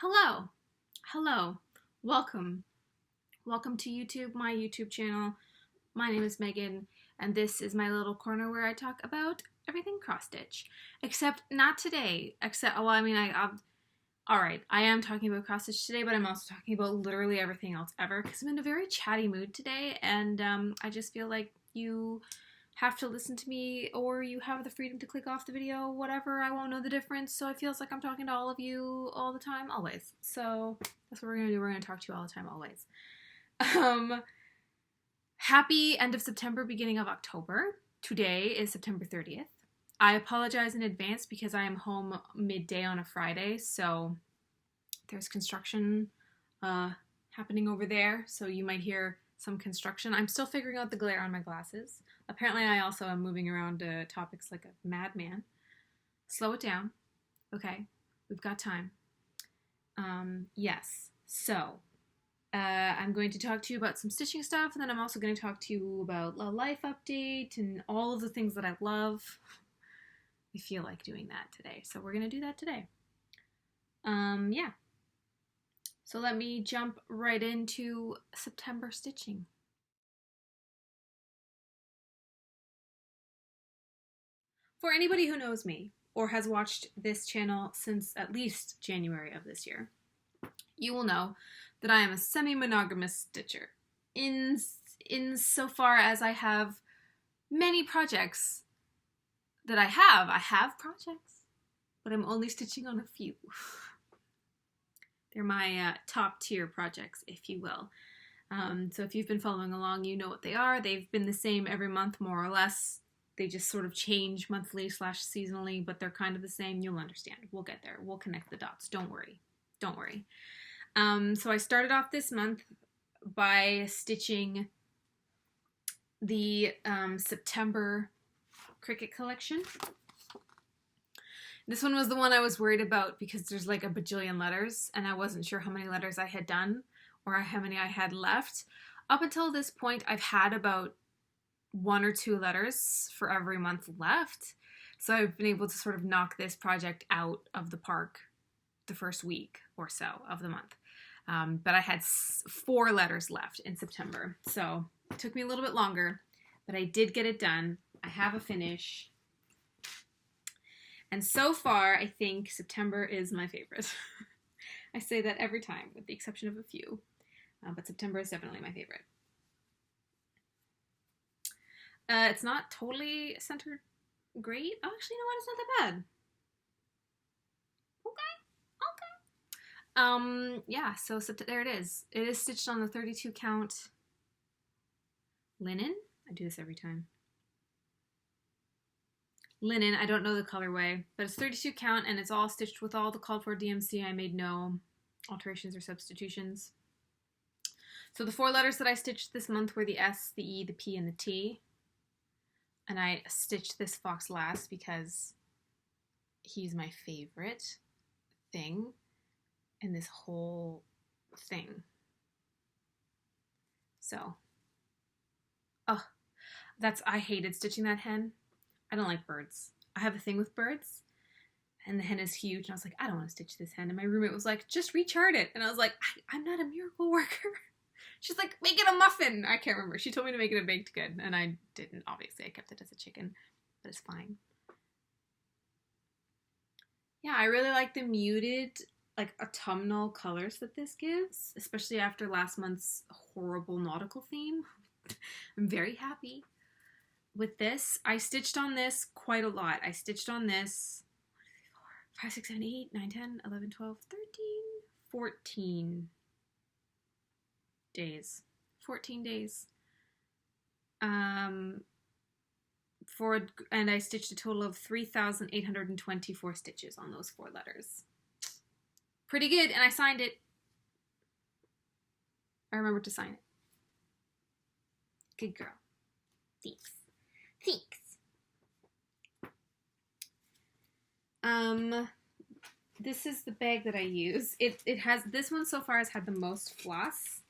Hello, hello, welcome to YouTube, my YouTube channel. My name is Megan, and this is my little corner where I talk about everything cross stitch, except not today. All right, I am talking about cross stitch today, but I'm also talking about literally everything else ever because I'm in a very chatty mood today, and I just feel like you have to listen to me, or you have the freedom to click off the video, whatever. I won't know the difference, so it feels like I'm talking to all of you all the time, always. So that's what we're gonna do. We're gonna talk to you all the time, always. Happy end of September, beginning of October. Today is September 30th. I apologize in advance because I am home midday on a Friday, so there's construction happening over there, so you might hear some construction. I'm still figuring out the glare on my glasses. Apparently I also am moving around topics like a madman. Slow it down. Okay, we've got time. Yes, so I'm going to talk to you about some stitching stuff, and then I'm also going to talk to you about a life update and all of the things that I love. I feel like doing that today, so we're going to do that today. Yeah. So let me jump right into September stitching. For anybody who knows me or has watched this channel since at least January of this year, you will know that I am a semi-monogamous stitcher. Insofar as I have many projects that I have projects, but I'm only stitching on a few. They're my top tier projects, if you will. So if you've been following along, you know what they are. They've been the same every month, more or less. They just sort of change monthly / seasonally, but they're kind of the same. You'll understand. We'll get there. We'll connect the dots. Don't worry. Don't worry. So I started off this month by stitching the September Cricut collection. This one was the one I was worried about because there's like a bajillion letters, and I wasn't sure how many letters I had done or how many I had left. Up until this point, I've had about 1 or 2 letters for every month left. So I've been able to sort of knock this project out of the park the first week or so of the month. But I had 4 letters left in September. So it took me a little bit longer, but I did get it done. I have a finish. And so far, I think September is my favorite. I say that every time, with the exception of a few. But September is definitely my favorite. It's not totally centered great. Oh, actually, you know what? It's not that bad. Okay. Yeah, so there it is. It is stitched on the 32 count linen. I do this every time. Linen, I don't know the colorway, but it's 32 count and it's all stitched with all the called for DMC. I made no alterations or substitutions. So the 4 letters that I stitched this month were the S, the E, the P, and the T. And I stitched this fox last because he's my favorite thing in this whole thing. So, I hated stitching that hen. I don't like birds. I have a thing with birds, and the hen is huge, and I was like, I don't want to stitch this hen. And my roommate was like, just rechart it. And I was like, I'm not a miracle worker. She's like, make it a muffin. I can't remember. She told me to make it a baked good, and I didn't, obviously. I kept it as a chicken, but it's fine. Yeah, I really like the muted, like, autumnal colors that this gives, especially after last month's horrible nautical theme. I'm very happy with this. I stitched on this quite a lot. I stitched on this 5, 6, 7, 8, 9, 10, 11, 12, 13, 14 days. 14 days. And I stitched a total of 3,824 stitches on those 4 letters. Pretty good, and I signed it. I remembered to sign it. Good girl. Thanks. This is the bag that I use. It has, this one so far has had the most floss,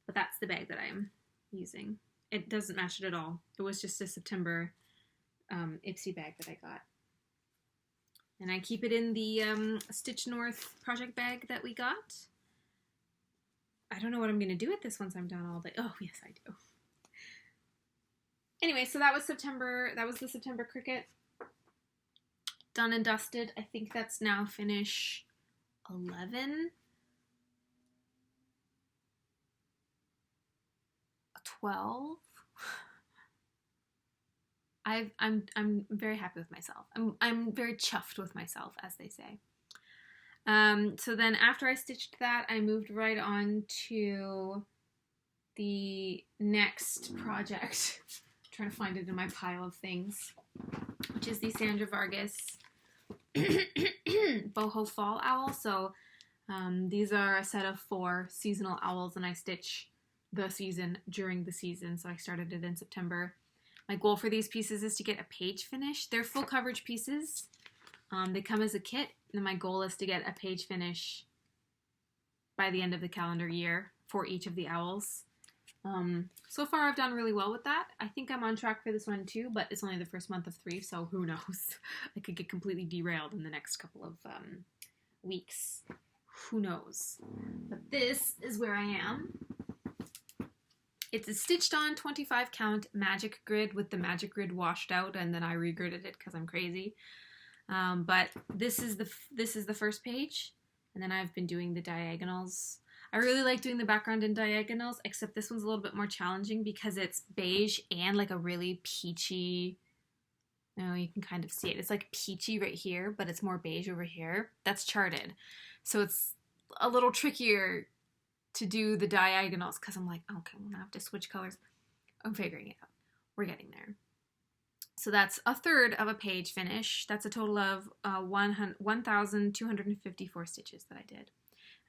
but that's the bag that I'm using. It doesn't match it at all. It was just a September Ipsy bag that I got. And I keep it in the Stitch North project bag that we got. I don't know what I'm going to do with this once I'm done all day. Oh, yes, I do. Anyway, so that was September. That was the September Cricut. Done and dusted. I think that's now finish 11. 12. I'm very happy with myself. I'm very chuffed with myself, as they say. So then after I stitched that, I moved right on to the next project. I'm trying to find it in my pile of things, which is the Sandra Vargas boho fall owl. So these are a set of 4 seasonal owls, and I stitch the season during the season. So I started it in September. My goal for these pieces is to get a page finish. They're full coverage pieces. They come as a kit, and my goal is to get a page finish by the end of the calendar year for each of the owls. So far I've done really well with that. I think I'm on track for this one too, but it's only the first month of 3, so who knows? I could get completely derailed in the next couple of weeks. Who knows? But this is where I am. It's a stitched on 25 count magic grid with the magic grid washed out, and then I regridded it because I'm crazy. But this is the first page, and then I've been doing the diagonals. I really like doing the background in diagonals, except this one's a little bit more challenging because it's beige and like a really peachy, you can kind of see it. It's like peachy right here, but it's more beige over here. That's charted. So it's a little trickier to do the diagonals because I'm like, okay, I'm gonna have to switch colors. I'm figuring it out. We're getting there. So that's a third of a page finish. That's a total of 1,254 stitches that I did.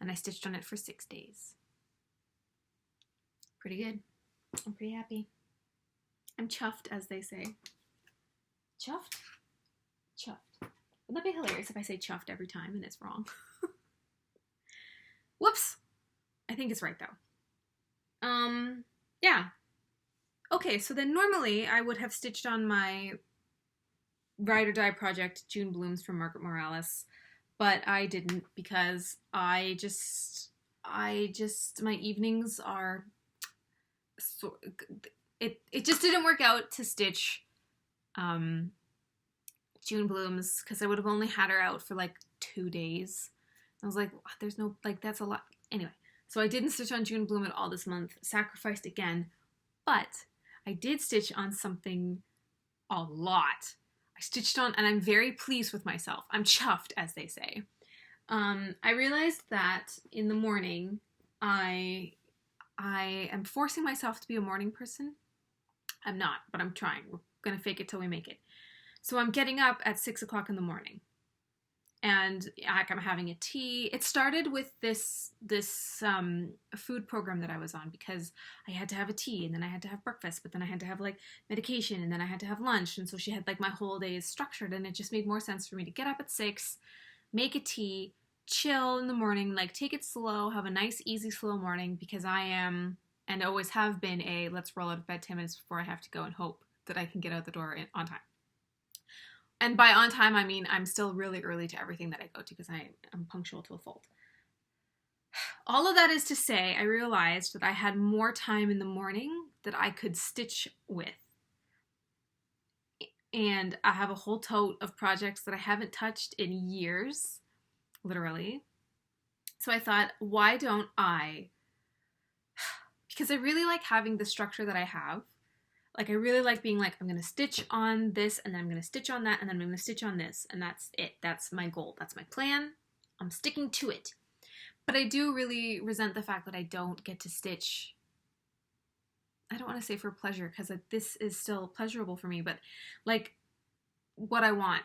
And I stitched on it for 6 days. Pretty good. I'm pretty happy. I'm chuffed, as they say. Chuffed? Chuffed. Wouldn't that be hilarious if I say chuffed every time and it's wrong? Whoops! I think it's right, though. Yeah. Okay, so then normally I would have stitched on my Ride or Die project, June Blooms from Margaret Morales, but I didn't because my evenings are, it just didn't work out to stitch June Blooms because I would have only had her out for like 2 days. I was like, there's no, like, that's a lot. Anyway, so I didn't stitch on June Bloom at all this month, sacrificed again, but I did stitch on something a lot. I stitched on, and I'm very pleased with myself. I'm chuffed, as they say. I realized that in the morning, I am forcing myself to be a morning person. I'm not, but I'm trying. We're going to fake it till we make it. So I'm getting up at 6 o'clock in the morning. And I'm having a tea. It started with this food program that I was on because I had to have a tea, and then I had to have breakfast, but then I had to have like medication, and then I had to have lunch. And so she had like my whole day is structured, and it just made more sense for me to get up at 6, make a tea, chill in the morning, like take it slow, have a nice, easy, slow morning, because I am, and always have been, let's roll out of bed 10 minutes before I have to go and hope that I can get out the door on time. And by on time, I mean I'm still really early to everything that I go to because I'm punctual to a fault. All of that is to say, I realized that I had more time in the morning that I could stitch with. And I have a whole tote of projects that I haven't touched in years, literally. So I thought, why don't I? Because I really like having the structure that I have. Like, I really like being like, I'm going to stitch on this, and then I'm going to stitch on that, and then I'm going to stitch on this, and that's it. That's my goal. That's my plan. I'm sticking to it. But I do really resent the fact that I don't get to stitch. I don't want to say for pleasure, because like, this is still pleasurable for me, but like what I want,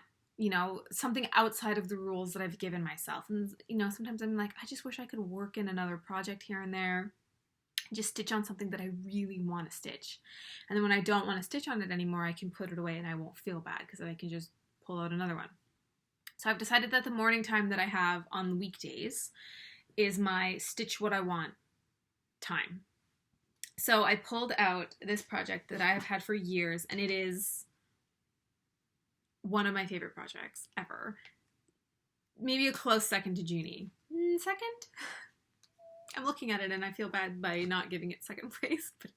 something outside of the rules that I've given myself. And, sometimes I'm like, I just wish I could work in another project here and there. Just stitch on something that I really want to stitch. And then when I don't want to stitch on it anymore, I can put it away and I won't feel bad because then I can just pull out another one. So I've decided that the morning time that I have on the weekdays is my stitch what I want time. So I pulled out this project that I have had for years, and it is one of my favorite projects ever. maybe a close second to Junie. Second? I'm looking at it and I feel bad by not giving it second place, but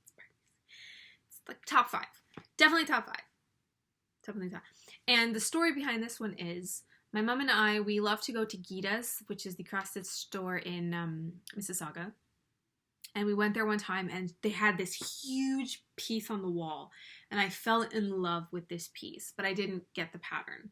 it's like top 5. Definitely top 5. Definitely top. And the story behind this one is my mom and I, we love to go to Gita's, which is the cross stitch store in Mississauga. And we went there one time and they had this huge piece on the wall. And I fell in love with this piece, but I didn't get the pattern.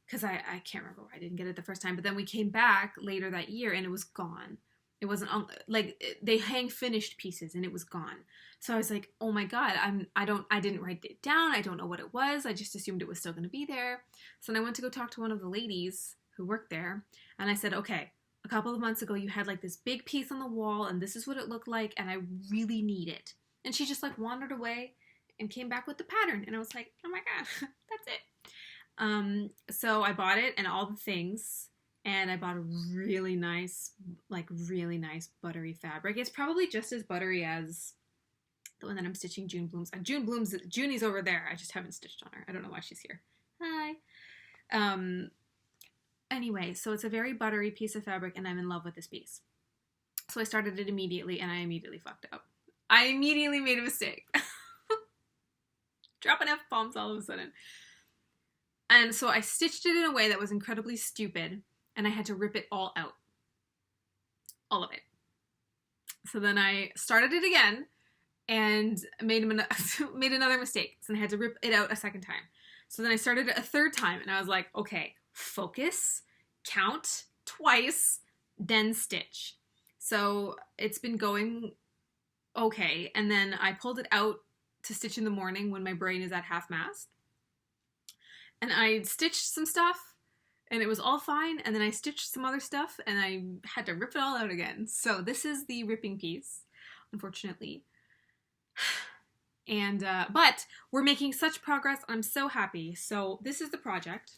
Because I can't remember why I didn't get it the first time. But then we came back later that year and it was gone. It wasn't, they hang finished pieces and it was gone. So I was like, oh my God, I didn't write it down. I don't know what it was. I just assumed it was still going to be there. So then I went to go talk to one of the ladies who worked there. And I said, okay, a couple of months ago, you had like this big piece on the wall and this is what it looked like. And I really need it. And she just like wandered away and came back with the pattern. And I was like, oh my God, that's it. So I bought it and all the things. And I bought a really nice buttery fabric. It's probably just as buttery as the one that I'm stitching June Blooms. Junie's over there. I just haven't stitched on her. I don't know why she's here. Hi. Anyway, so it's a very buttery piece of fabric and I'm in love with this piece. So I started it immediately and I immediately fucked up. I immediately made a mistake. Dropping F-bombs all of a sudden. And so I stitched it in a way that was incredibly stupid. And I had to rip it all out. All of it. So then I started it again and made another mistake. So I had to rip it out a second time. So then I started it a third time and I was like, okay, focus, count twice, then stitch. So it's been going okay. And then I pulled it out to stitch in the morning when my brain is at half mast. And I stitched some stuff. And it was all fine, and then I stitched some other stuff, and I had to rip it all out again. So this is the ripping piece, unfortunately. And, but we're making such progress, I'm so happy. So this is the project.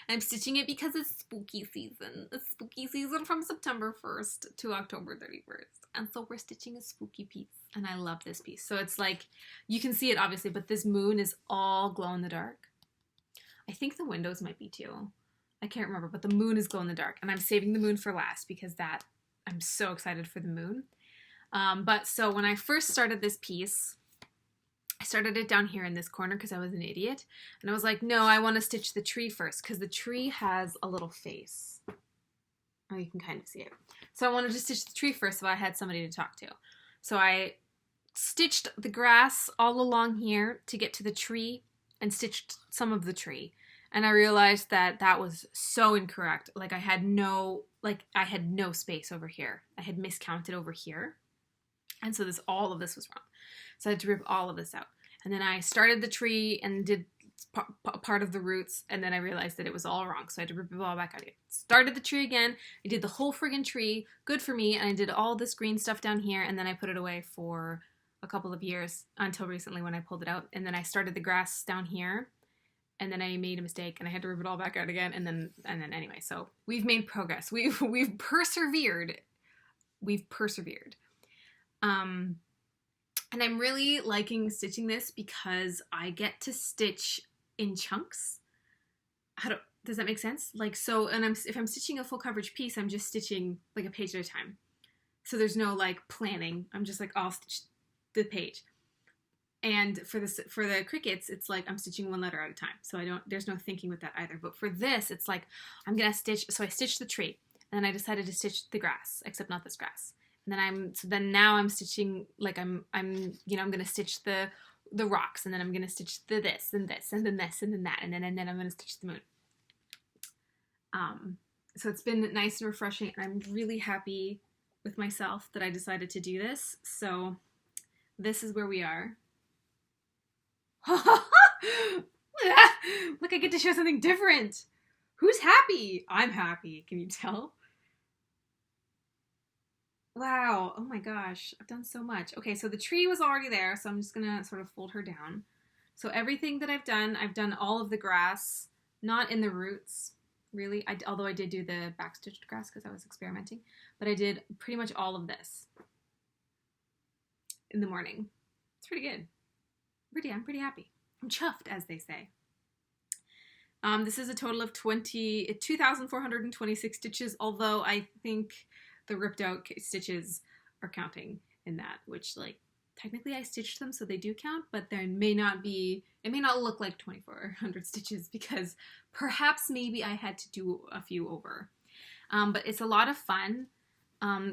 I'm stitching it because it's spooky season. It's spooky season from September 1st to October 31st. And so we're stitching a spooky piece, and I love this piece. So it's like, you can see it obviously, but this moon is all glow in the dark. I think the windows might be too. I can't remember, but the moon is glow in the dark. And I'm saving the moon for last because I'm so excited for the moon. But so when I first started this piece, I started it down here in this corner because I was an idiot. And I was like, no, I want to stitch the tree first because the tree has a little face. Oh, you can kind of see it. So I wanted to stitch the tree first so I had somebody to talk to. So I stitched the grass all along here to get to the tree and stitched some of the tree. And I realized that that was so incorrect. Like I had no space over here. I had miscounted over here. And so all of this was wrong. So I had to rip all of this out. And then I started the tree and did part of the roots. And then I realized that it was all wrong. So I had to rip it all back out again. Started the tree again. I did the whole friggin' tree. Good for me. And I did all this green stuff down here. And then I put it away for a couple of years until recently when I pulled it out. And then I started the grass down here and then I made a mistake and I had to rip it all back out again. And then anyway, so we've made progress. We've persevered. We've persevered. And I'm really liking stitching this because I get to stitch in chunks. Does that make sense? Like, so, and if I'm stitching a full coverage piece, I'm just stitching like a page at a time. So there's no like planning. I'm just like, I'll stitch the page. And for the crickets, it's like I'm stitching one letter at a time. So there's no thinking with that either. But for this, it's like I'm gonna stitch. So I stitched the tree, and then I decided to stitch the grass, except not this grass. And then now I'm stitching like I'm gonna stitch the rocks, and then I'm gonna stitch the this and this and then this and then that, and then I'm gonna stitch the moon. So it's been nice and refreshing, and I'm really happy with myself that I decided to do this. So this is where we are. Look, I get to show something different. Who's happy? I'm happy. Can you tell? Wow. Oh my gosh. I've done so much. Okay, so the tree was already there, so I'm just going to sort of fold her down. So everything that I've done all of the grass, not in the roots, really. Although I did do the backstitched grass because I was experimenting. But I did pretty much all of this in the morning. It's pretty good. I'm pretty happy. I'm chuffed, as they say. This is a total of 2,426 stitches, although I think the ripped out stitches are counting in that, which, like, technically I stitched them, so they do count, but there may not be, it may not look like 2,400 stitches because perhaps maybe I had to do a few over. But it's a lot of fun.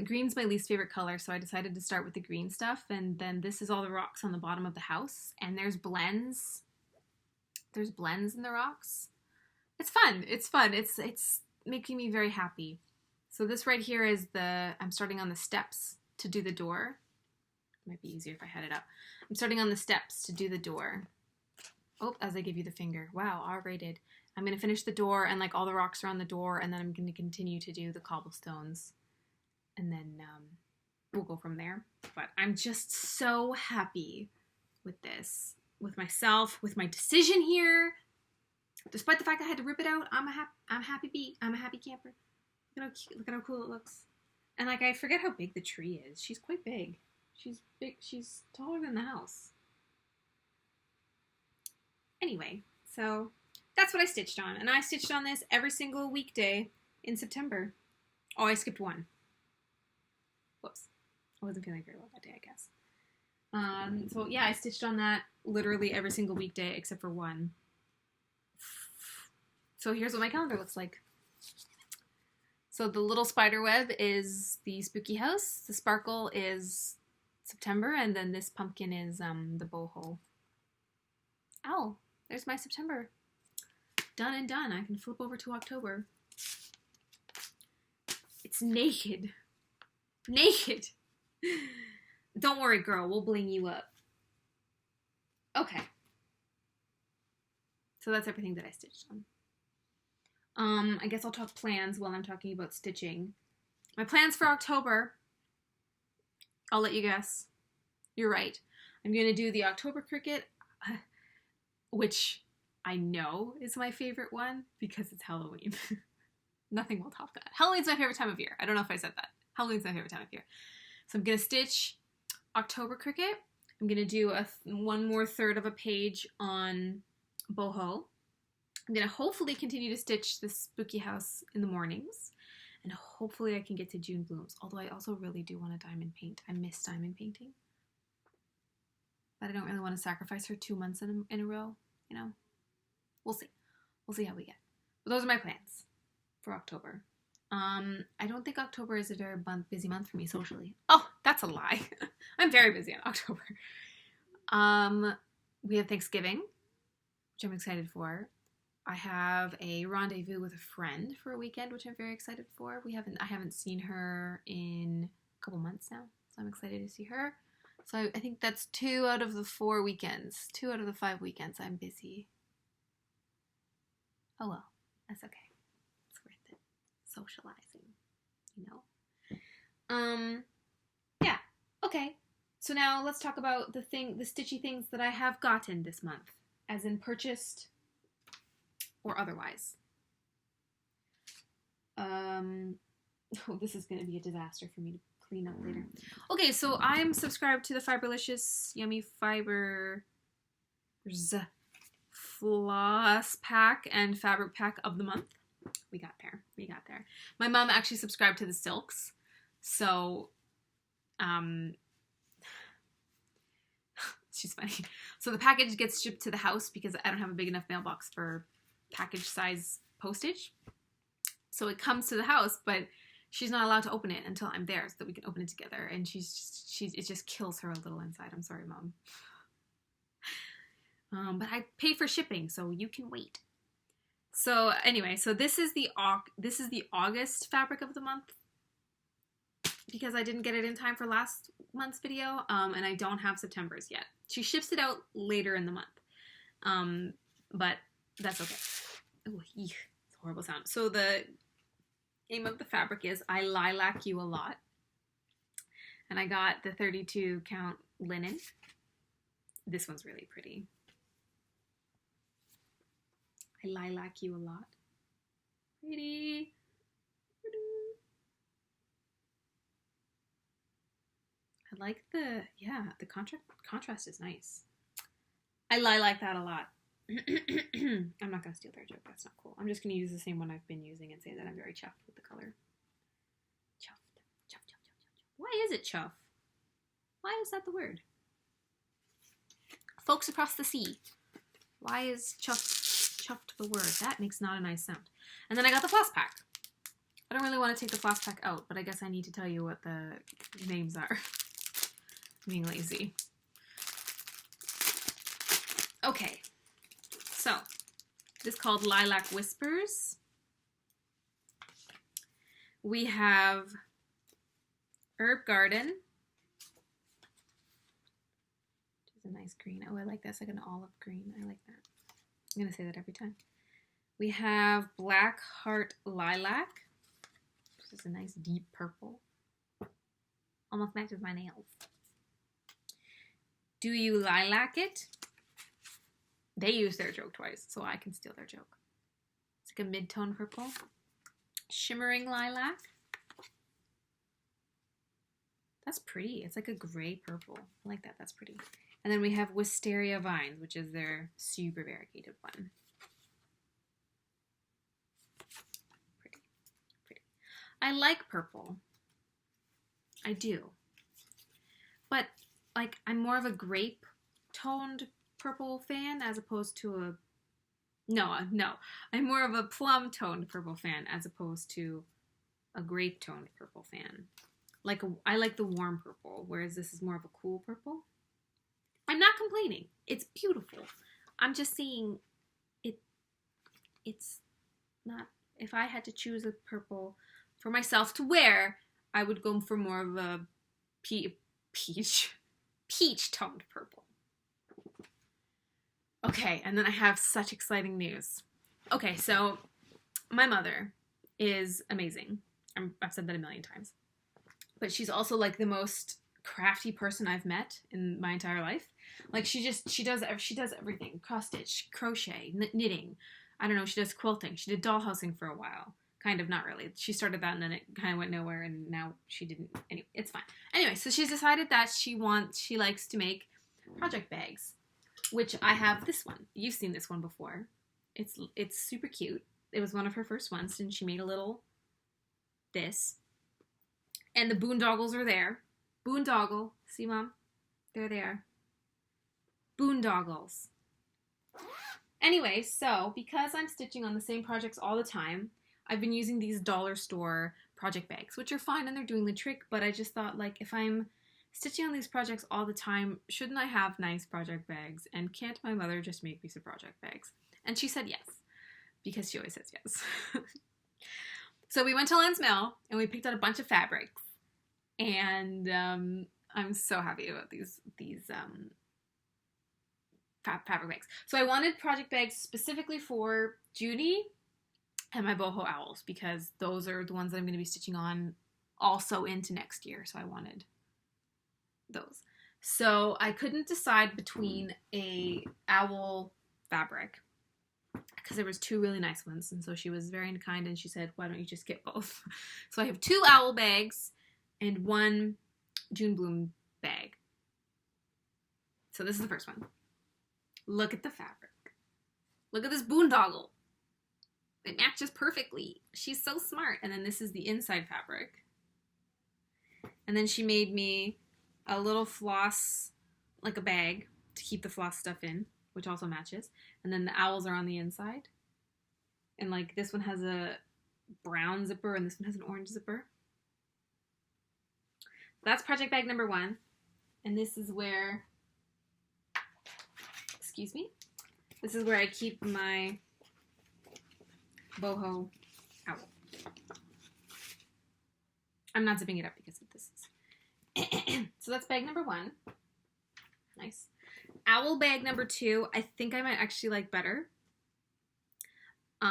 Green's my least favorite color, so I decided to start with the green stuff, and then this is all the rocks on the bottom of the house, and there's blends. There's blends in the rocks. It's fun. It's fun. It's making me very happy. So this right here is I'm starting on the steps to do the door. Might be easier if I had it up. I'm starting on the steps to do the door. Oh, as I give you the finger. Wow, R-rated. I'm going to finish the door and like all the rocks are on the door, and then I'm going to continue to do the cobblestones. And then we'll go from there. But I'm just so happy with this, with myself, with my decision here. Despite the fact I had to rip it out, I'm a happy bee. I'm a happy camper. Look at how cool it looks. And like, I forget how big the tree is. She's quite big. She's big. She's taller than the house. Anyway, so that's what I stitched on. And I stitched on this every single weekday in September. Oh, I skipped one. Whoops. I wasn't feeling very well that day, I guess. So yeah, I stitched on that literally every single weekday except for one. So here's what my calendar looks like. So the little spider web is the spooky house. The sparkle is September, and then this pumpkin is the boho. Ow, there's my September. Done and done. I can flip over to October. It's naked. Naked. Don't worry, girl. We'll bling you up. Okay. So that's everything that I stitched on. I guess I'll talk plans while I'm talking about stitching. My plans for October, I'll let you guess. You're right. I'm going to do the October cricket, which I know is my favorite one because it's Halloween. Nothing will top that. Halloween's my favorite time of year. I don't know if I said that. Halloween's my favorite time of year. So I'm going to stitch October cricket. I'm going to do one more third of a page on boho. I'm going to hopefully continue to stitch this spooky house in the mornings. And hopefully I can get to June blooms. Although I also really do want to diamond paint. I miss diamond painting. But I don't really want to sacrifice her 2 months in a row. You know? We'll see. We'll see how we get. But those are my plans for October. I don't think October is a very busy month for me socially. Oh, that's a lie. I'm very busy in October. We have Thanksgiving, which I'm excited for. I have a rendezvous with a friend for a weekend, which I'm very excited for. I haven't seen her in a couple months now, so I'm excited to see her. So I think that's 2 out of the 4 weekends. 2 out of the 5 weekends I'm busy. Oh well, that's okay. It's worth it. Socializing, you know. Yeah. Okay. So now let's talk about the stitchy things that I have gotten this month, as in purchased or otherwise. Oh, this is going to be a disaster for me to clean up later. Okay, so I'm subscribed to the Fiberlicious Yummy Fibers Floss Pack and Fabric Pack of the month. We got there. We got there. My mom actually subscribed to the Silks, so she's funny. So the package gets shipped to the house because I don't have a big enough mailbox for package size postage. So it comes to the house, but she's not allowed to open it until I'm there so that we can open it together. And it just kills her a little inside. I'm sorry, Mom. But I pay for shipping, so you can wait. So anyway, so this is the August fabric of the month because I didn't get it in time for last month's video, and I don't have September's yet. She ships it out later in the month, but that's okay. Oh, it's a horrible sound. So the name of the fabric is I Lilac You a Lot, and I got the 32 count linen. This one's really pretty. I lilac you a lot. Pretty. I like the contrast is nice. I lilac that a lot. I'm not going to steal their joke. That's not cool. I'm just going to use the same one I've been using and say that I'm very chuffed with the color. Chuffed. Chuff, chuff, chuff, chuff. Why is it chuff? Why is that the word? Folks across the sea. Why is chuffed the word? That makes not a nice sound. And then I got the floss pack. I don't really want to take the floss pack out, but I guess I need to tell you what the names are. Being lazy. Okay. So, this is called Lilac Whispers. We have Herb Garden. Which is a nice green. Oh, I like that. It's like an olive green. I like that. I'm going to say that every time. We have Black Heart Lilac. This is a nice deep purple. Almost matches my nails. Do You Lilac It? They use their joke twice, so I can steal their joke. It's like a mid-tone purple. Shimmering Lilac. That's pretty. It's like a gray purple. I like that. That's pretty. And then we have Wisteria Vines, which is their super variegated one. Pretty. Pretty. I like purple. I do. But, like, I'm more of a grape-toned purple fan as opposed to a... No. I'm more of a plum-toned purple fan as opposed to a grape-toned purple fan. I like the warm purple, whereas this is more of a cool purple. I'm not complaining. It's beautiful. I'm just saying it's not... If I had to choose a purple for myself to wear, I would go for more of a peach-toned purple. Okay, and then I have such exciting news. Okay, so my mother is amazing. I've said that a million times. But she's also like the most crafty person I've met in my entire life. Like she does everything. Cross stitch, crochet, knitting. I don't know, she does quilting. She did dollhousing for a while. Kind of, not really. She started that and then it kind of went nowhere and now she didn't. Anyway, it's fine. Anyway, so she's decided that she likes to make project bags. Which I have this one. You've seen this one before. It's super cute. It was one of her first ones, and she made a little this. And the boondoggles are there. Boondoggle. See, Mom? There they are. Boondoggles. Anyway, so because I'm stitching on the same projects all the time, I've been using these dollar store project bags, which are fine and they're doing the trick, but I just thought, like, if I'm stitching on these projects all the time, shouldn't I have nice project bags? And can't my mother just make me some project bags? And she said yes, because she always says yes. So we went to Land's Mill, and we picked out a bunch of fabrics. And I'm so happy about these fabric bags. So I wanted project bags specifically for Judy and my boho owls, because those are the ones that I'm going to be stitching on also into next year. So I wanted those. So I couldn't decide between a owl fabric because there was two really nice ones, and so she was very kind and she said, why don't you just get both? So I have two owl bags and one June Bloom bag. So this is the first one. Look at the fabric. Look at this boondoggle. It matches perfectly. She's so smart. And then this is the inside fabric. And then she made me a little floss, like a bag, to keep the floss stuff in, which also matches. And then the owls are on the inside. And like this one has a brown zipper and this one has an orange zipper. That's project bag number 1. And this is where, excuse me, this is where I keep my boho owl. I'm not zipping it up because of this. So that's bag number 1. Nice. Owl bag number 2, I think I might actually like better. But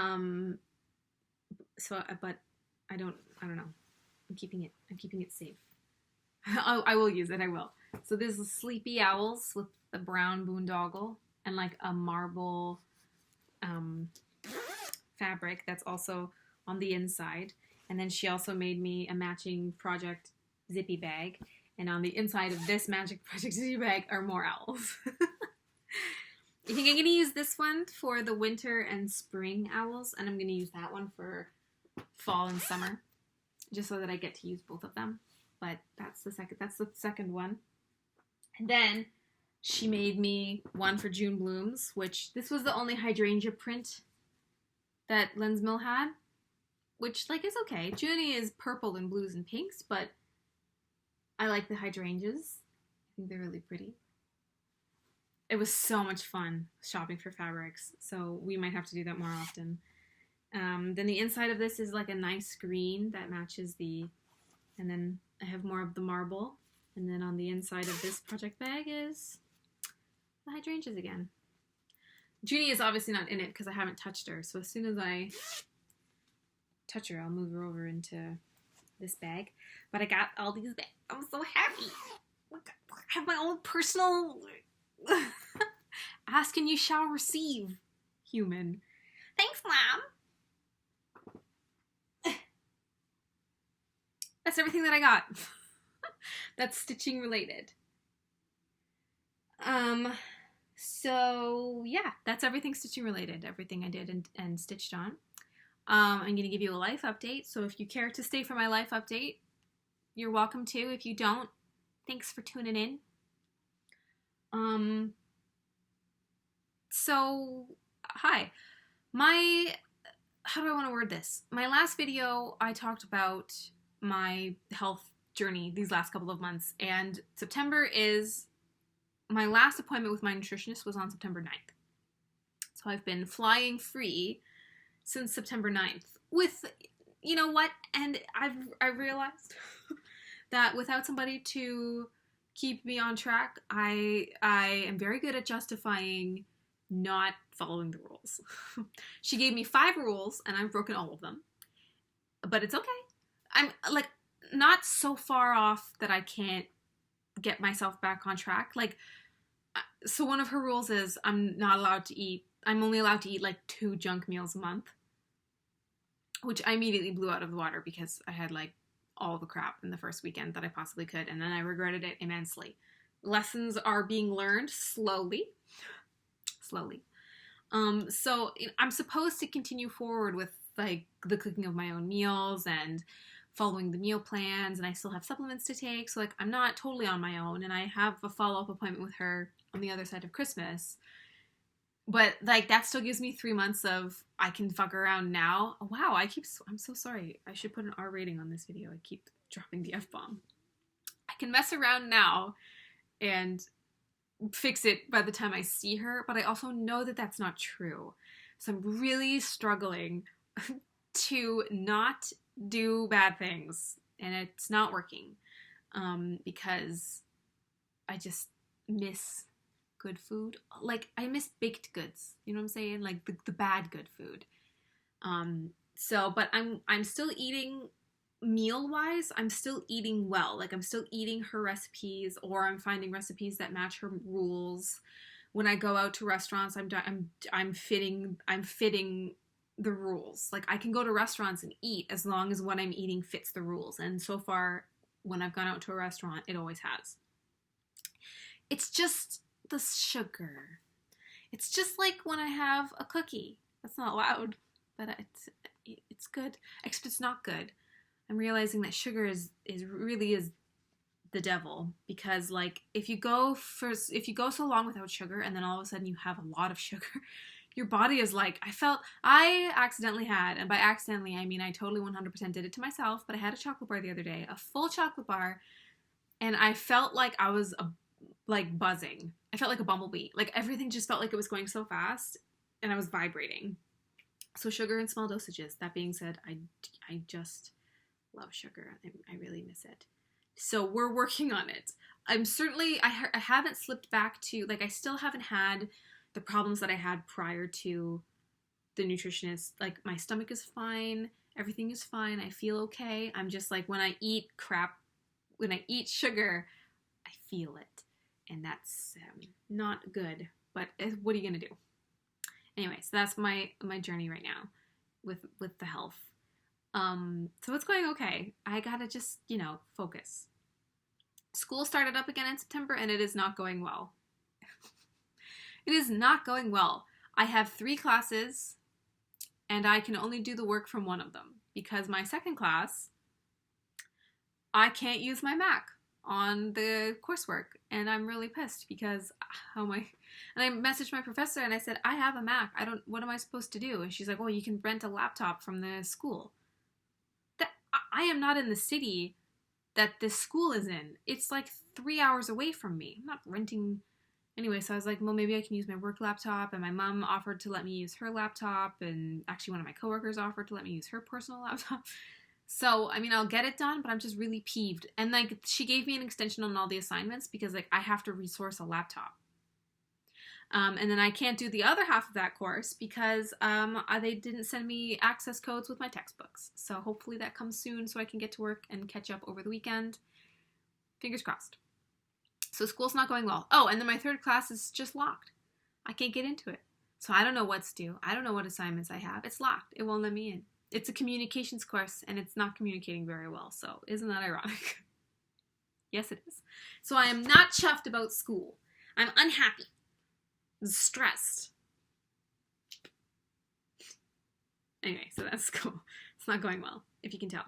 I don't know. I'm keeping it safe. I will use it, I will. So this is Sleepy Owls with the brown boondoggle and like a marble fabric that's also on the inside. And then she also made me a matching project zippy bag. And on the inside of this magic project zippy bag are more owls. I think I'm going to use this one for the winter and spring owls, and I'm going to use that one for fall and summer, just so that I get to use both of them. But that's the second one. And then she made me one for June Blooms, which this was the only hydrangea print that Lens Mill had, which, like, is okay. Junie is purple and blues and pinks, but I like the hydrangeas. I think they're really pretty. It was so much fun shopping for fabrics, so we might have to do that more often. Then the inside of this is like a nice green that matches the, and then I have more of the marble. And then on the inside of this project bag is the hydrangeas again. Junie is obviously not in it because I haven't touched her, so as soon as I touch her, I'll move her over into this bag. But I got all these bags. I'm so happy. I have my own personal ask and you shall receive human. Thanks, Mom. That's everything that I got. That's stitching related. So yeah, that's everything stitching related. Everything I did and stitched on. I'm going to give you a life update. So if you care to stay for my life update, you're welcome to. If you don't, thanks for tuning in. So, hi. How do I want to word this? My last video, I talked about my health journey these last couple of months, and September is, my last appointment with my nutritionist was on September 9th. So I've been flying free since September 9th with, you know what, and I realized that without somebody to keep me on track, I am very good at justifying not following the rules. She gave me 5 rules and I've broken all of them, but it's okay. I'm like not so far off that I can't get myself back on track. Like, so one of her rules is I'm only allowed to eat like 2 junk meals a month, which I immediately blew out of the water because I had like all the crap in the first weekend that I possibly could, and then I regretted it immensely. Lessons are being learned slowly. So I'm supposed to continue forward with like the cooking of my own meals and following the meal plans, and I still have supplements to take, so like I'm not totally on my own, and I have a follow-up appointment with her on the other side of Christmas. But like that still gives me 3 months of I can fuck around now. Oh, wow, I'm so sorry. I should put an R rating on this video. I keep dropping the F-bomb. I can mess around now and fix it by the time I see her, but I also know that that's not true. So I'm really struggling to not do bad things, and it's not working because I just miss good food. Like, I miss baked goods, you know what I'm saying? Like the bad good food. But I'm still eating meal-wise. I'm still eating well. Like, I'm still eating her recipes, or I'm finding recipes that match her rules. When I go out to restaurants, I'm fitting the rules. Like, I can go to restaurants and eat as long as what I'm eating fits the rules. And so far, when I've gone out to a restaurant, it always has. It's just the sugar. It's just like when I have a cookie. That's not loud, but it's good. Except it's not good. I'm realizing that sugar is really the devil, because like if you go so long without sugar and then all of a sudden you have a lot of sugar, your body is like, I accidentally had, and by accidentally I mean I totally 100% did it to myself, but I had a chocolate bar the other day, a full chocolate bar, and I felt like I was like buzzing. I felt like a bumblebee. Like everything just felt like it was going so fast, and I was vibrating. So sugar in small dosages. That being said, I just love sugar. I really miss it. So we're working on it. I'm certainly, I haven't slipped back to, like, I still haven't had the problems that I had prior to the nutritionist. Like, my stomach is fine. Everything is fine. I feel okay. I'm just like, when I eat sugar, I feel it. And that's not good. But what are you going to do? Anyway, so that's my journey right now with the health. So it's going okay. I gotta just, focus. School started up again in September, and it is not going well. It is not going well. I have 3 classes, and I can only do the work from one of them, because my second class, I can't use my Mac on the coursework, and I'm really pissed because and I messaged my professor and I said, I have a Mac. What am I supposed to do? And she's like, well, you can rent a laptop from the school. I am not in the city that this school is in. It's like 3 hours away from me. I'm not renting. Anyway, so I was like, well, maybe I can use my work laptop, and my mom offered to let me use her laptop, and actually one of my coworkers offered to let me use her personal laptop. So, I mean, I'll get it done, but I'm just really peeved. And, like, she gave me an extension on all the assignments because, like, I have to resource a laptop. And then I can't do the other half of that course because they didn't send me access codes with my textbooks. So hopefully that comes soon so I can get to work and catch up over the weekend. Fingers crossed. So school's not going well. Oh, and then my 3rd class is just locked. I can't get into it. So I don't know what's due. I don't know what assignments I have. It's locked. It won't let me in. It's a communications course, and it's not communicating very well, so isn't that ironic? Yes, it is. So I am not chuffed about school. I'm unhappy. I'm stressed. Anyway, so that's cool. It's not going well, if you can tell.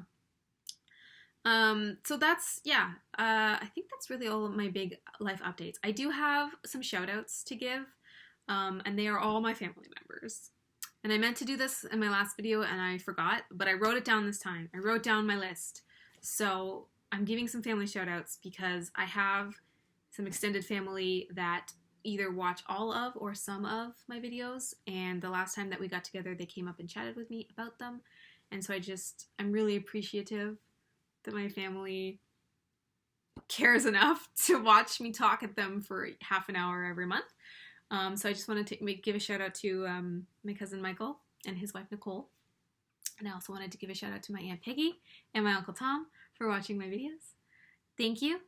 So that's, yeah, I think that's really all of my big life updates. I do have some shout outs to give, and they are all my family members. And I meant to do this in my last video and I forgot, but I wrote it down this time. I wrote down my list. So I'm giving some family shout outs because I have some extended family that either watch all of or some of my videos. And the last time that we got together, they came up and chatted with me about them. And so I'm really appreciative that my family cares enough to watch me talk at them for half an hour every month. So I just wanted to give a shout out to my cousin Michael and his wife Nicole. And I also wanted to give a shout out to my Aunt Peggy and my Uncle Tom for watching my videos. Thank you.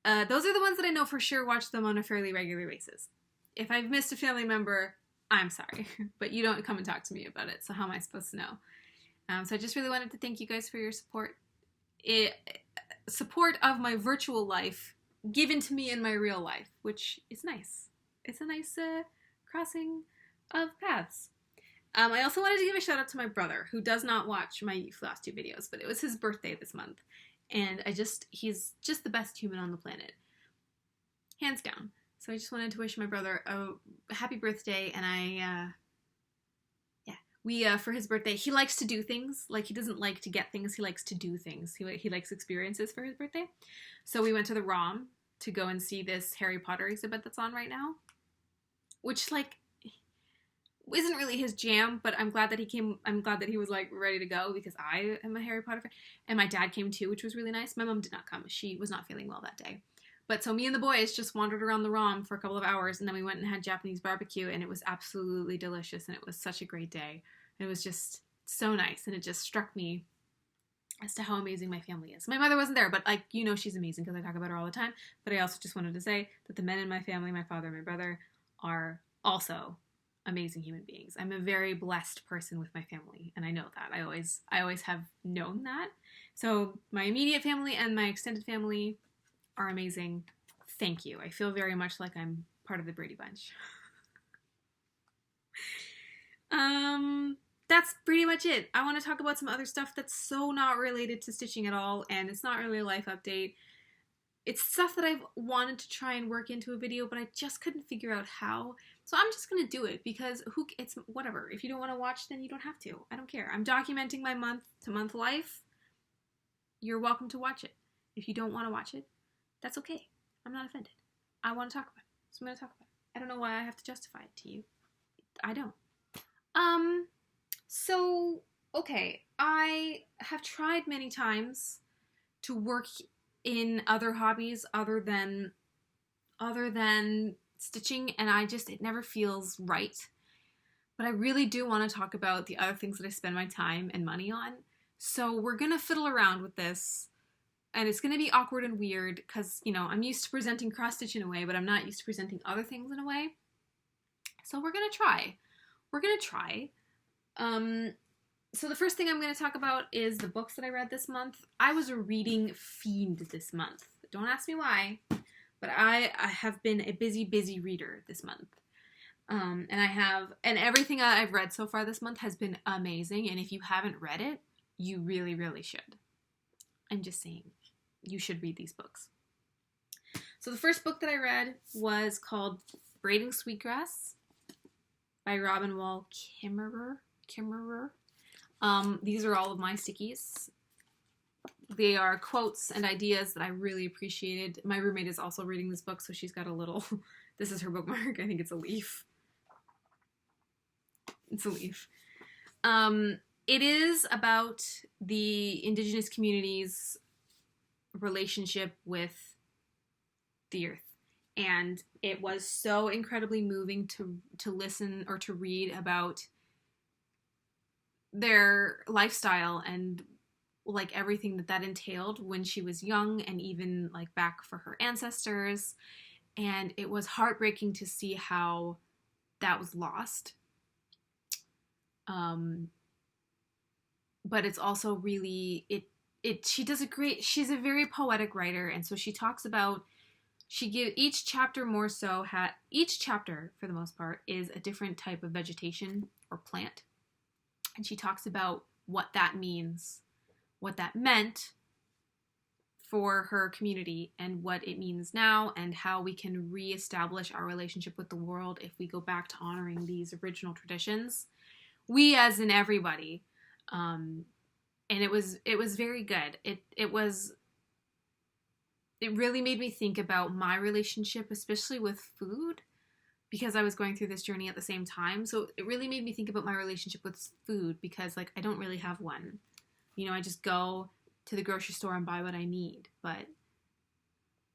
Those are the ones that I know for sure watch them on a fairly regular basis. If I've missed a family member, I'm sorry. But you don't come and talk to me about it, so how am I supposed to know? So I just really wanted to thank you guys for your support. Support of my virtual life given to me in my real life, which is nice. It's a nice crossing of paths. I also wanted to give a shout out to my brother, who does not watch my Flosstube videos, but it was his birthday this month. And he's just the best human on the planet. Hands down. So I just wanted to wish my brother a happy birthday, and for his birthday, he likes to do things. Like, he doesn't like to get things, he likes to do things. He likes experiences for his birthday. So we went to the ROM to go and see this Harry Potter exhibit that's on right now. Which, like, isn't really his jam, but I'm glad that he came. I'm glad that he was, like, ready to go because I am a Harry Potter fan. And my dad came too, which was really nice. My mom did not come. She was not feeling well that day. But so me and the boys just wandered around the ROM for a couple of hours, and then we went and had Japanese barbecue, and it was absolutely delicious, and it was such a great day. It was just so nice, and it just struck me as to how amazing my family is. My mother wasn't there, but, like, you know she's amazing because I talk about her all the time. But I also just wanted to say that the men in my family, my father and my brother, are also amazing human beings. I'm a very blessed person with my family, and I know that. I always have known that. So my immediate family and my extended family are amazing. Thank you. I feel very much like I'm part of the Brady Bunch. That's pretty much it. I want to talk about some other stuff that's so not related to stitching at all, and it's not really a life update. It's stuff that I've wanted to try and work into a video, but I just couldn't figure out how. So I'm just going to do it because it's whatever. If you don't want to watch, then you don't have to. I don't care. I'm documenting my month-to-month life. You're welcome to watch it. If you don't want to watch it, that's okay. I'm not offended. I want to talk about it, so I'm going to talk about it. I don't know why I have to justify it to you. I don't. So, okay. I have tried many times to work in other hobbies other than stitching, and it never feels right. But I really do want to talk about the other things that I spend my time and money on. So we're gonna fiddle around with this, and it's gonna be awkward and weird because, you know, I'm used to presenting cross stitch in a way, but I'm not used to presenting other things in a way. So we're gonna try. So the first thing I'm going to talk about is the books that I read this month. I was a reading fiend this month. Don't ask me why, but I have been a busy reader this month. And everything I've read so far this month has been amazing. And if you haven't read it, you really, really should. I'm just saying, you should read these books. So the first book that I read was called Braiding Sweetgrass by Robin Wall Kimmerer. These are all of my stickies. They are quotes and ideas that I really appreciated. My roommate is also reading this book, so she's got a little... This is her bookmark. I think it's a leaf. It's a leaf. It is about the indigenous community's relationship with the earth. And it was so incredibly moving to listen or to read about their lifestyle and like everything that entailed when she was young and even like back for her ancestors. And it was heartbreaking to see how that was lost. But it's also really, she's a very poetic writer. And so she talks about, each chapter for the most part is a different type of vegetation or plant. And she talks about what that means, what that meant for her community and what it means now and how we can reestablish our relationship with the world if we go back to honoring these original traditions. We as in everybody. And it was very good. It really made me think about my relationship, especially with food, because I was going through this journey at the same time. So it really made me think about my relationship with food because like I don't really have one. You know, I just go to the grocery store and buy what I need, but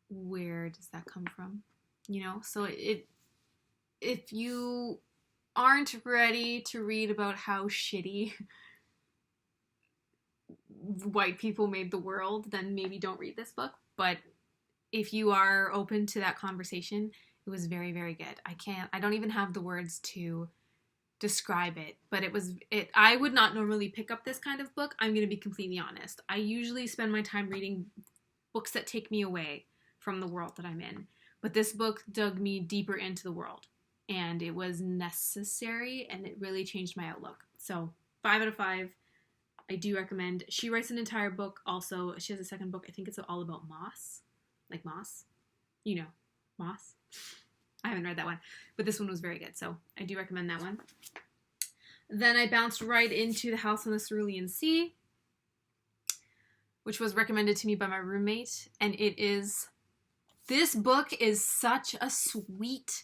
where does that come from? You know, so if you aren't ready to read about how shitty white people made the world, then maybe don't read this book. But if you are open to that conversation, it was very, very good. I don't even have the words to describe it, but I would not normally pick up this kind of book. I'm going to be completely honest. I usually spend my time reading books that take me away from the world that I'm in. But this book dug me deeper into the world, and it was necessary, and it really changed my outlook. So 5 out of 5. I do recommend. She writes an entire book also. She has a second book. I think it's all about moss. Like moss. You know, moss. I haven't read that one. But this one was very good. So I do recommend that one. Then I bounced right into The House on the Cerulean Sea, which was recommended to me by my roommate. And this book is such a sweet,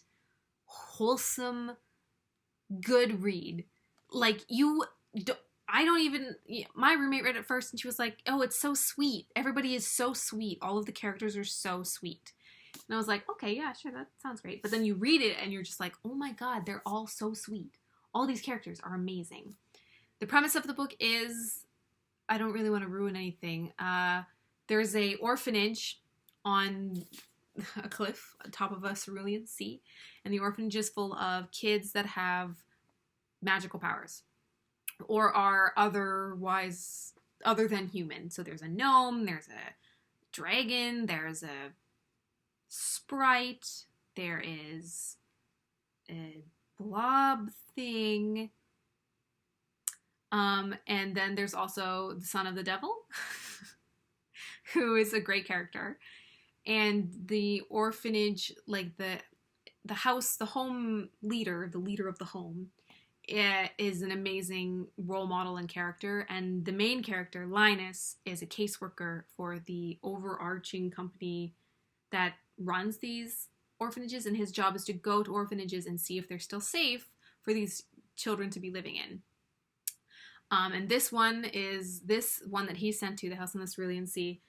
wholesome, good read. Like my roommate read it first and she was like, oh, it's so sweet. Everybody is so sweet. All of the characters are so sweet. And I was like, okay, yeah, sure, that sounds great. But then you read it and you're just like, oh my God, they're all so sweet. All these characters are amazing. The premise of the book is, I don't really want to ruin anything. There's a orphanage on a cliff on top of a Cerulean Sea. And the orphanage is full of kids that have magical powers. Or are other than human. So there's a gnome, there's a dragon, there's a sprite, there is a blob thing. And then there's also the son of the devil, who is a great character. And the orphanage, like the house, the home leader, the leader of the home, is an amazing role model and character, and the main character, Linus, is a caseworker for the overarching company that runs these orphanages, and his job is to go to orphanages and see if they're still safe for these children to be living in. And this one that he sent to, The House on the Cerulean Sea,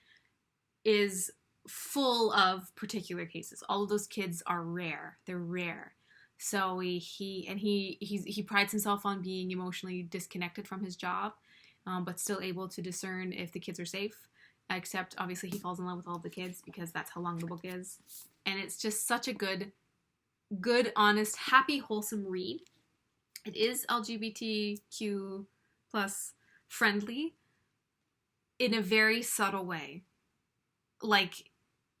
is full of particular cases. All of those kids are rare. They're rare. So he prides himself on being emotionally disconnected from his job, but still able to discern if the kids are safe. Except, obviously, he falls in love with all the kids because that's how long the book is. And it's just such a good, honest, happy, wholesome read. It is LGBTQ plus friendly in a very subtle way. Like,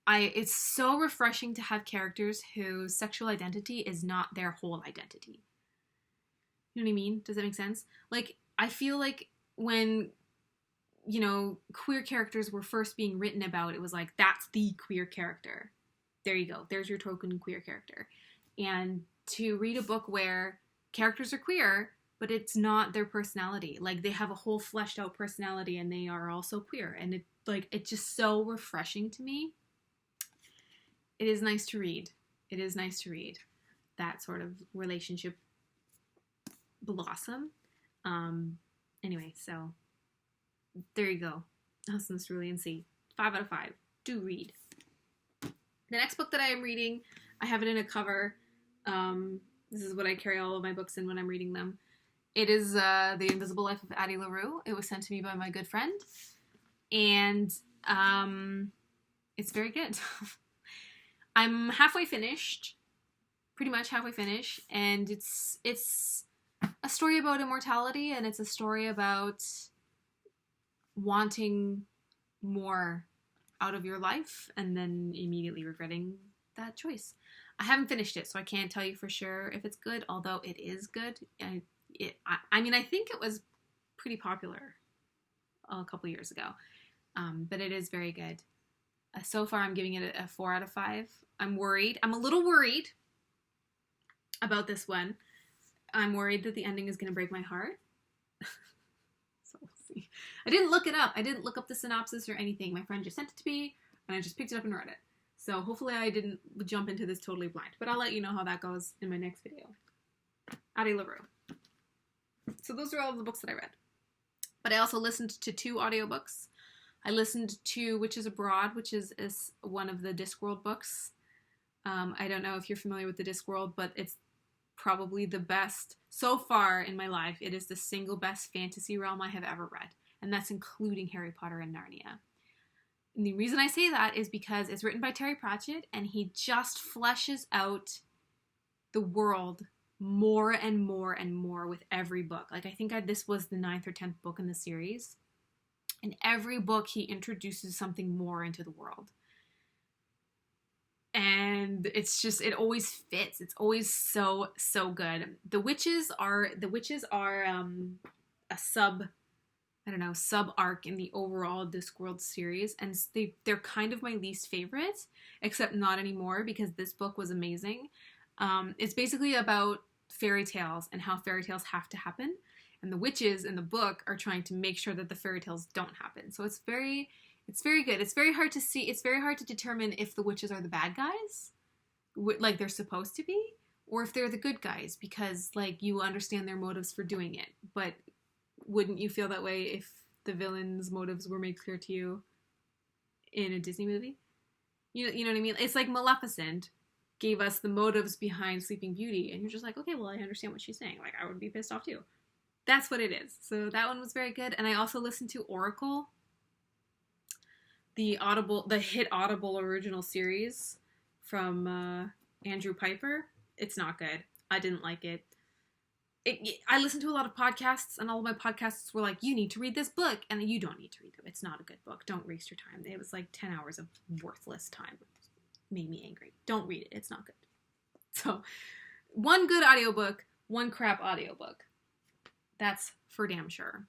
it's so refreshing to have characters whose sexual identity is not their whole identity. You know what I mean? Does that make sense? Like, I feel like when, you know, queer characters were first being written about, it was like, that's the queer character. There you go. There's your token queer character. And to read a book where characters are queer, but it's not their personality. Like, they have a whole fleshed out personality and they are also queer. And it's just so refreshing to me. It is nice to read. It is nice to read that sort of relationship blossom. Anyway, so there you go. House in the Cerulean Sea. 5 out of 5. Do read. The next book that I am reading, I have it in a cover. This is what I carry all of my books in when I'm reading them. It is The Invisible Life of Addie LaRue. It was sent to me by my good friend. And it's very good. I'm halfway finished. Pretty much halfway finished. And it's a story about immortality, and it's a story about wanting more out of your life and then immediately regretting that choice. I haven't finished it, so I can't tell you for sure if it's good, although it is good. I mean, I think it was pretty popular a couple years ago, but it is very good. So far, I'm giving it a 4 out of 5. I'm worried. I'm a little worried about this one. I'm worried that the ending is going to break my heart. So we'll see. I didn't look it up. I didn't look up the synopsis or anything. My friend just sent it to me, and I just picked it up and read it. So hopefully I didn't jump into this totally blind. But I'll let you know how that goes in my next video. Addie LaRue. So those are all of the books that I read. But I also listened to 2 audiobooks. I listened to Witches Abroad, which is one of the Discworld books. I don't know if you're familiar with the Discworld, but it's probably the best so far in my life. It is the single best fantasy realm I have ever read, and that's including Harry Potter and Narnia. And the reason I say that is because it's written by Terry Pratchett, and he just fleshes out the world more and more and more with every book. Like, I think this was the 9th or 10th book in the series. In every book, he introduces something more into the world. And it's just, it always fits. It's always so, so good. The witches are a sub arc in the overall Discworld series. And they're kind of my least favorite, except not anymore because this book was amazing. It's basically about fairy tales and how fairy tales have to happen. And the witches in the book are trying to make sure that the fairy tales don't happen. So it's very good. It's very hard to see. It's very hard to determine if the witches are the bad guys, like they're supposed to be, or if they're the good guys, because like you understand their motives for doing it. But wouldn't you feel that way if the villain's motives were made clear to you in a Disney movie? You know what I mean? It's like Maleficent gave us the motives behind Sleeping Beauty, and you're just like, okay, well, I understand what she's saying. Like, I would be pissed off too. That's what it is. So that one was very good. And I also listened to Oracle, the hit Audible original series from Andrew Piper. It's not good. I didn't like it. I listened to a lot of podcasts, and all of my podcasts were like, you need to read this book, and you don't need to read it. It's not a good book. Don't waste your time. It was like 10 hours of worthless time. It made me angry. Don't read it. It's not good. So, one good audiobook, one crap audiobook. That's for damn sure.